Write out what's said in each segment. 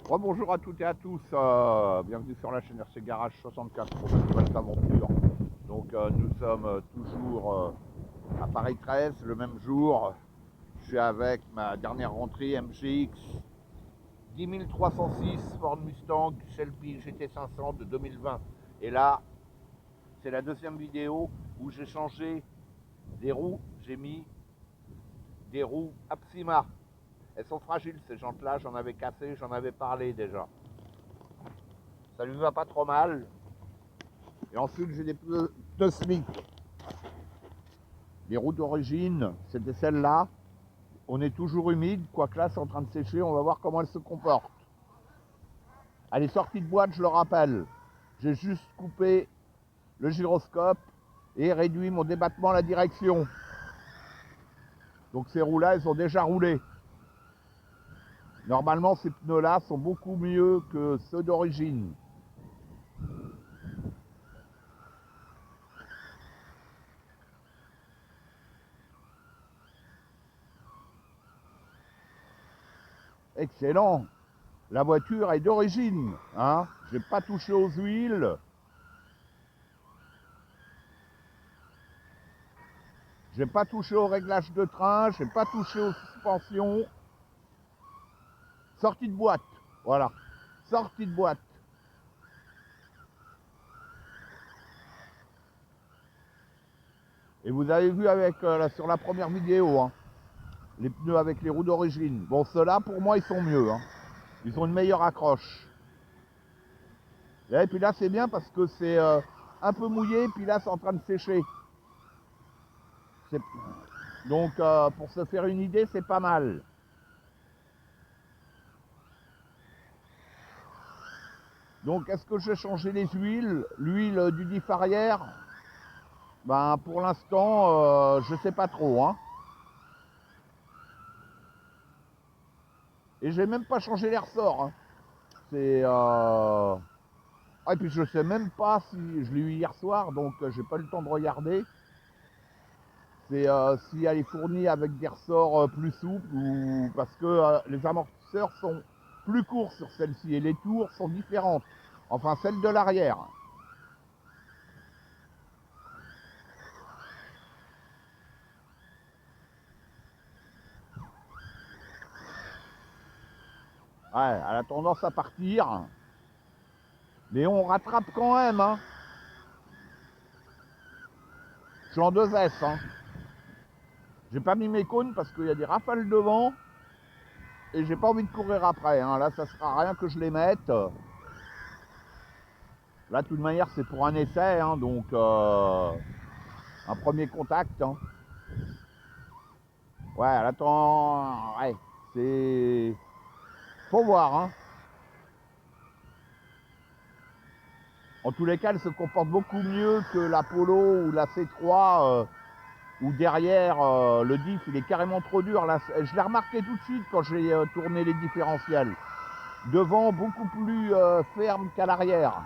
Rebonjour à toutes et à tous, bienvenue sur la chaîne RC Garage 64 pour de nouvelles aventures. Donc nous sommes toujours à Paris 13, le même jour. Je suis avec ma dernière rentrée MGX 10306 Ford Mustang Shelby GT500 de 2020. Et là, c'est la deuxième vidéo où j'ai changé des roues. J'ai mis des roues Apsima. Elles sont fragiles ces jantes-là, j'en avais cassé, j'en avais parlé déjà. Ça lui va pas trop mal. Et ensuite, j'ai des pneus Smic. Les roues d'origine, c'était celles-là. On est toujours humide, quoique là, c'est en train de sécher. On va voir comment elles se comportent. À les sorties de boîte, je le rappelle, j'ai juste coupé le gyroscope et réduit mon débattement à la direction. Donc ces roues-là, elles ont déjà roulé. Normalement, ces pneus-là sont beaucoup mieux que ceux d'origine. Excellent. La voiture est d'origine. Hein, je n'ai pas touché aux huiles. J'ai pas touché au réglage de train, j'ai pas touché aux suspensions. Sortie de boîte, voilà. Sortie de boîte. Et vous avez vu avec sur la première vidéo, hein, les pneus avec les roues d'origine. Bon, ceux-là, pour moi, ils sont mieux. Hein. Ils ont une meilleure accroche. Et puis là, c'est bien parce que c'est un peu mouillé, puis là, c'est en train de sécher. Donc, pour se faire une idée, c'est pas mal. Donc, est-ce que j'ai changé les huiles? L'huile du diff arrière, ben, pour l'instant, je sais pas trop. Hein. Et j'ai même pas changé les ressorts. Hein. C'est. Ah, et puis je sais même pas si je l'ai eu hier soir, donc j'ai pas eu le temps de regarder. C'est si elle est fournie avec des ressorts plus souples ou parce que les amortisseurs sont plus courts sur celle-ci et les tours sont différentes. Enfin, celle de l'arrière. Ouais, elle a tendance à partir. Mais on rattrape quand même. Hein. Je suis en 2S. Hein. J'ai pas mis mes cônes parce qu'il y a des rafales devant. Et j'ai pas envie de courir après. Hein. Là, ça sert à rien que je les mette. Là, de toute manière, c'est pour un essai. Hein, donc, un premier contact. Hein. Ouais, elle attend. Ouais, c'est. Faut voir. Hein. En tous les cas, elle se comporte beaucoup mieux que la Polo ou la C3. Où derrière, le diff, il est carrément trop dur. Là, je l'ai remarqué tout de suite quand j'ai tourné les différentiels. Devant, beaucoup plus ferme qu'à l'arrière.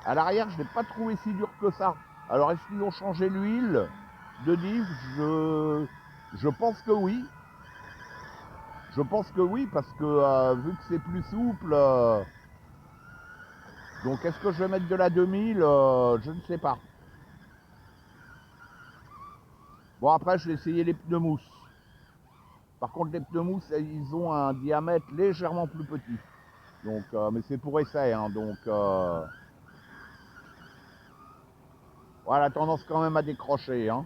À l'arrière, je ne l'ai pas trouvé si dur que ça. Alors, est-ce qu'ils ont changé l'huile de diff? Je pense que oui. Je pense que oui, parce que vu que c'est plus souple, donc est-ce que je vais mettre de la 2000? Je ne sais pas. Bon, après, je vais essayer les pneus mousse. Par contre, les pneus mousse, ils ont un diamètre légèrement plus petit. Donc, mais c'est pour essai, hein, donc ouais, elle a tendance quand même à décrocher. Hein.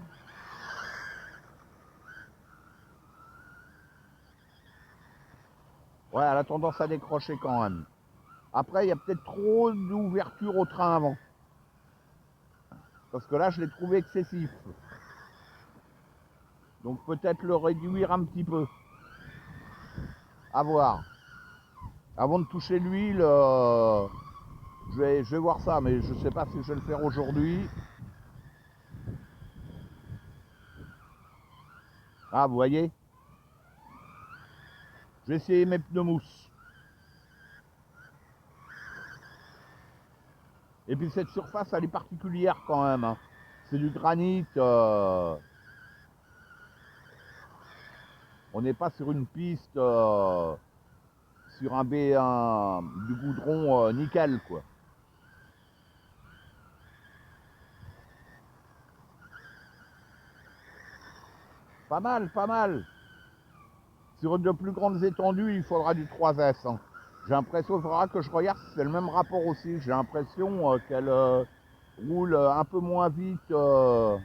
Ouais, elle a tendance à décrocher quand même. Après, il y a peut-être trop d'ouverture au train avant. Parce que là, je l'ai trouvé excessif. Donc peut-être le réduire un petit peu. À voir. Avant de toucher l'huile, je vais voir ça, mais je ne sais pas si je vais le faire aujourd'hui. Ah, vous voyez, je vais essayer mes pneus mousse. Et puis cette surface, elle est particulière quand même. Hein. C'est du granit. On n'est pas sur une piste sur du goudron nickel, quoi. Pas mal, pas mal. Sur de plus grandes étendues, il faudra du 3S. Hein. J'ai l'impression, il faudra que je regarde si c'est le même rapport aussi. J'ai l'impression qu'elle roule un peu moins vite que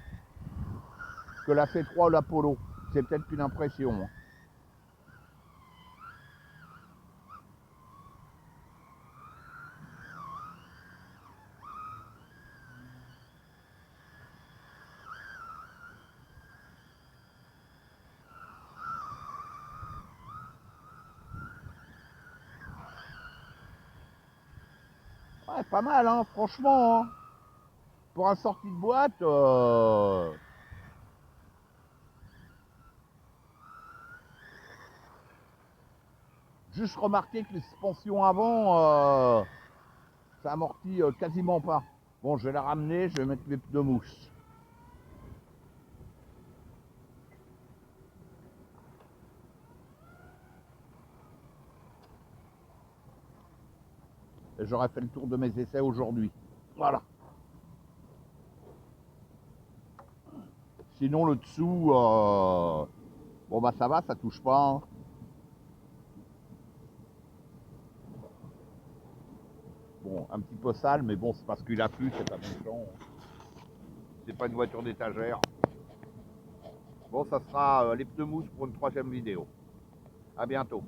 la C3 ou la Polo. C'est peut-être une impression. Hein. Ouais, pas mal, hein, franchement. Hein. Pour un sortie de boîte, juste remarquer que les suspensions avant, ça amortit quasiment pas. Bon, je vais la ramener, je vais mettre mes pneus mousse. Et j'aurais fait le tour de mes essais aujourd'hui. Voilà. Sinon, le dessous, bon bah ça va, ça touche pas. Hein. Bon, un petit peu sale, mais bon, c'est parce qu'il a plu, c'est pas méchant. C'est pas une voiture d'étagère. Bon, ça sera les pneus mousse pour une 3e vidéo. À bientôt.